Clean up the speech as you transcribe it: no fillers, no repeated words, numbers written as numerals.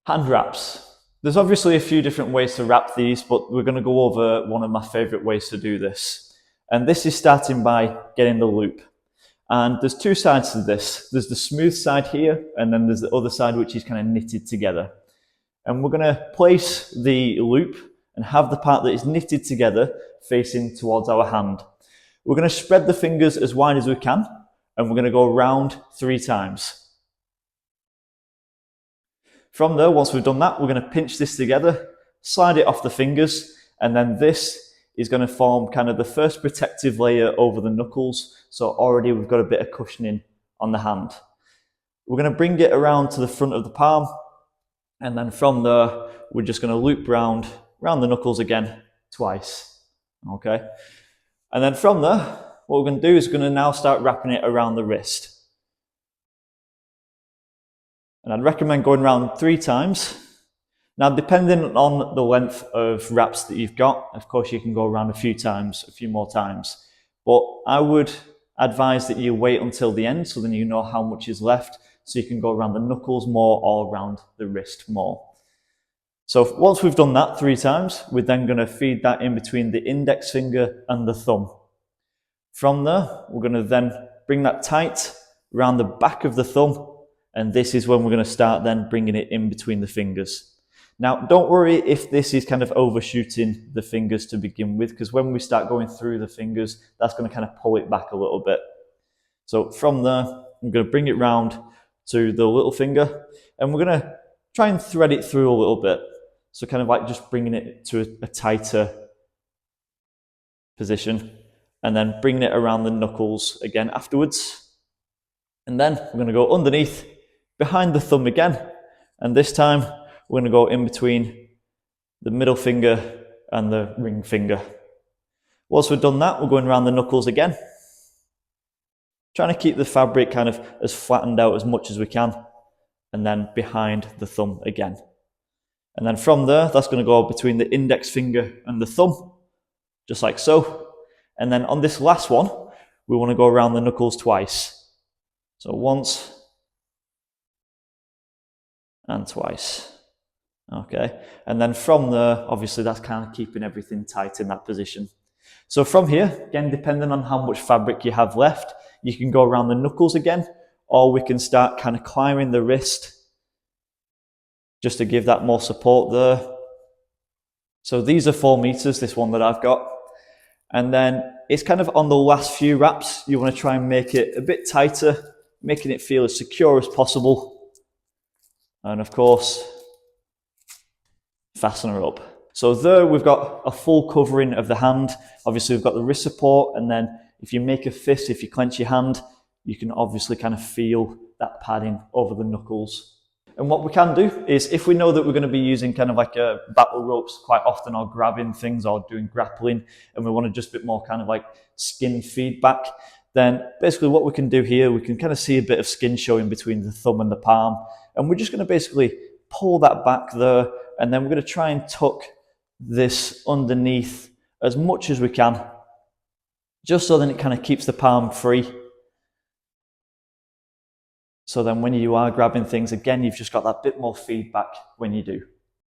Hand wraps. There's obviously a few different ways to wrap these, but we're going to go over one of my favorite ways to do this. And this is starting by getting the loop. And there's two sides to this. There's the smooth side here, and then there's the other side which is kind of knitted together. And we're going to place the loop and have the part that is knitted together facing towards our hand. We're going to spread the fingers as wide as we can, and we're going to go around 3 times. From there, once we've done that, we're going to pinch this together, slide it off the fingers, and then this is going to form kind of the first protective layer over the knuckles. So already we've got a bit of cushioning on the hand. We're going to bring it around to the front of the palm, and then from there, we're just going to loop round the knuckles again twice. Okay. And then from there, what we're going to do is we're going to now start wrapping it around the wrist. And I'd recommend going around 3 times. Now, depending on the length of wraps that you've got, of course, you can go around a few more times. But I would advise that you wait until the end so then you know how much is left, so you can go around the knuckles more or around the wrist more. So once we've done that 3 times, we're then going to feed that in between the index finger and the thumb. From there, we're going to then bring that tight around the back of the thumb, and this is when we're going to start then bringing it in between the fingers. Now, don't worry if this is kind of overshooting the fingers to begin with, because when we start going through the fingers, that's going to kind of pull it back a little bit. So from there, I'm going to bring it round to the little finger, and we're going to try and thread it through a little bit. So kind of like just bringing it to a tighter position, and then bringing it around the knuckles again afterwards. And then we're going to go underneath, behind the thumb again, and this time we're going to go in between the middle finger and the ring finger. Once we've done that, we're going around the knuckles again, trying to keep the fabric kind of as flattened out as much as we can, and then behind the thumb again. And then from there, that's going to go between the index finger and the thumb, just like so. And then on this last one, we want to go around the knuckles twice. So once and twice. Okay, and then from there, obviously that's kind of keeping everything tight in that position. So from here, again, depending on how much fabric you have left, you can go around the knuckles again, or we can start kind of climbing the wrist just to give that more support there. So these are 4 meters, this one that I've got. And then it's kind of on the last few wraps, you want to try and make it a bit tighter, making it feel as secure as possible. And of course, fasten her up. So there we've got a full covering of the hand. Obviously we've got the wrist support, and then if you make a fist, if you clench your hand, you can obviously kind of feel that padding over the knuckles. And what we can do is, if we know that we're going to be using kind of like battle ropes quite often, or grabbing things or doing grappling, and we want to just a bit more kind of like skin feedback, then basically what we can do here, we can kind of see a bit of skin showing between the thumb and the palm. And we're just going to basically pull that back there, and then we're going to try and tuck this underneath as much as we can, just so then it kind of keeps the palm free. So then when you are grabbing things, again, you've just got that bit more feedback when you do.